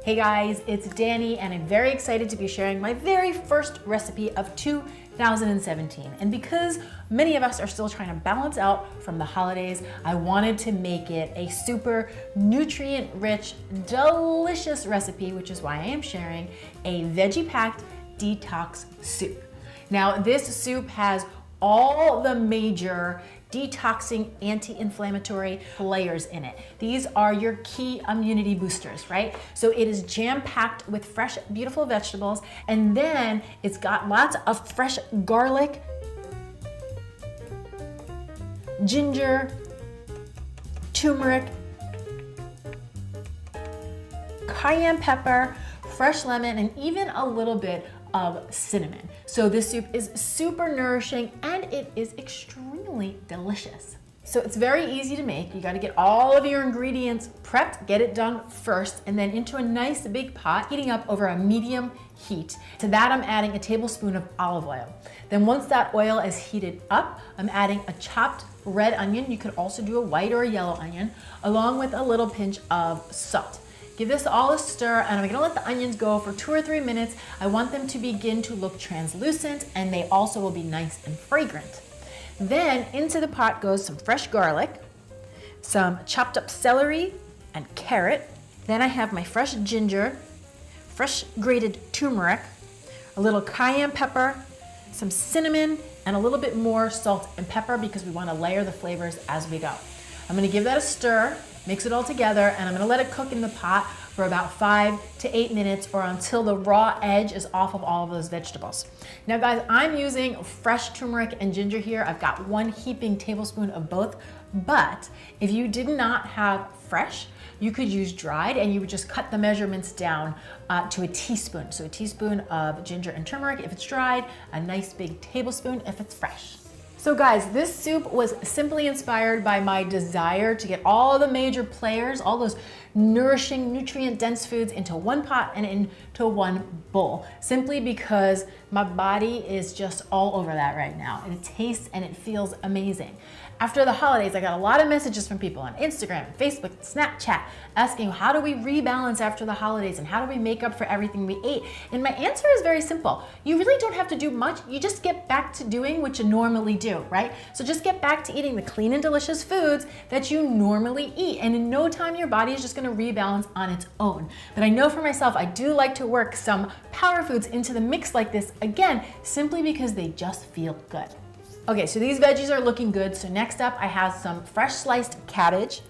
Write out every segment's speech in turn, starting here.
Hey guys, it's Danny and I'm very excited to be sharing my very first recipe of 2017. And because many of us are still trying to balance out from the holidays, I wanted to make it a super nutrient-rich, delicious recipe, which is why I am sharing a veggie-packed detox soup. Now, this soup has all the major detoxing anti-inflammatory players in it. These are your key immunity boosters, right? So it is jam-packed with fresh, beautiful vegetables, and then it's got lots of fresh garlic, ginger, turmeric, cayenne pepper, fresh lemon, and even a little bit of cinnamon. So this soup is super nourishing and it is extremely delicious. So it's very easy to make. You got to get all of your ingredients prepped, get it done first, and then into a nice big pot, heating up over a medium heat. To that, I'm adding a tablespoon of olive oil. Then once that oil is heated up, I'm adding a chopped red onion. You could also do a white or a yellow onion, along with a little pinch of salt. Give this all a stir, and I'm gonna let the onions go for 2 or 3 minutes. I want them to begin to look translucent, and they also will be nice and fragrant. Then into the pot goes some fresh garlic, some chopped up celery and carrot. Then I have my fresh ginger, fresh grated turmeric, a little cayenne pepper, some cinnamon, and a little bit more salt and pepper because we wanna layer the flavors as we go. I'm gonna give that a stir, mix it all together, and I'm gonna let it cook in the pot for about 5 to 8 minutes or until the raw edge is off of all of those vegetables. Now guys, I'm using fresh turmeric and ginger here. I've got 1 heaping tablespoon of both, but if you did not have fresh, you could use dried and you would just cut the measurements down to a teaspoon. So a teaspoon of ginger and turmeric if it's dried, a nice big tablespoon if it's fresh. So guys, this soup was simply inspired by my desire to get all of the major players, all those nourishing, nutrient-dense foods into one pot and into one bowl, simply because my body is just all over that right now. And it tastes and it feels amazing. After the holidays, I got a lot of messages from people on Instagram, Facebook, Snapchat, asking how do we rebalance after the holidays and how do we make up for everything we ate? And my answer is very simple. You really don't have to do much. You just get back to doing what you normally do, right? So just get back to eating the clean and delicious foods that you normally eat. And in no time, your body is just gonna rebalance on its own. But I know for myself, I do like to work some power foods into the mix like this, again, simply because they just feel good. Okay, so these veggies are looking good. So next up, I have some fresh sliced cabbage,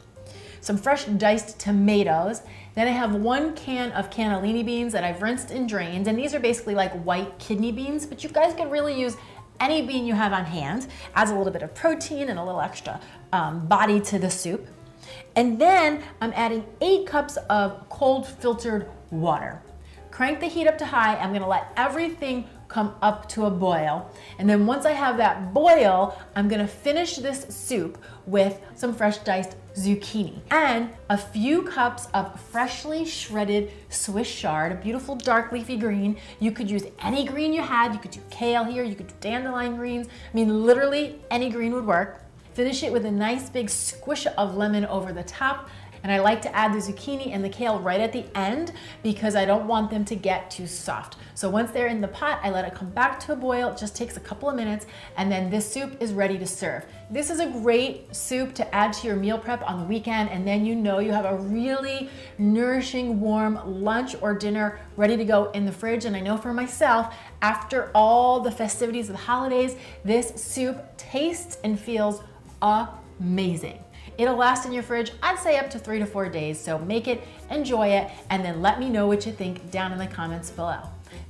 some fresh diced tomatoes. Then I have 1 can of cannellini beans that I've rinsed and drained. And these are basically like white kidney beans, but you guys can really use any bean you have on hand. Adds a little bit of protein and a little extra body to the soup. And then I'm adding 8 cups of cold filtered water. Crank the heat up to high. I'm gonna let everything come up to a boil. And then once I have that boil, I'm gonna finish this soup with some fresh diced zucchini and a few cups of freshly shredded Swiss chard, a beautiful dark leafy green. You could use any green you had. You could do kale here, you could do dandelion greens. I mean, literally any green would work. Finish it with a nice big squish of lemon over the top. And I like to add the zucchini and the kale right at the end because I don't want them to get too soft. So once they're in the pot, I let it come back to a boil. It just takes a couple of minutes and then this soup is ready to serve. This is a great soup to add to your meal prep on the weekend, and then you know you have a really nourishing, warm lunch or dinner ready to go in the fridge. And I know for myself, after all the festivities of the holidays, this soup tastes and feels amazing. It'll last in your fridge, I'd say up to 3 to 4 days. So make it, enjoy it, and then let me know what you think down in the comments below.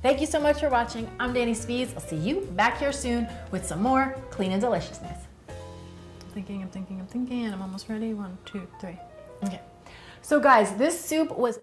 Thank you so much for watching. I'm Danny Speeds. I'll see you back here soon with some more clean and deliciousness. I'm thinking, I'm almost ready. 1, 2, 3. Okay. So guys, this soup was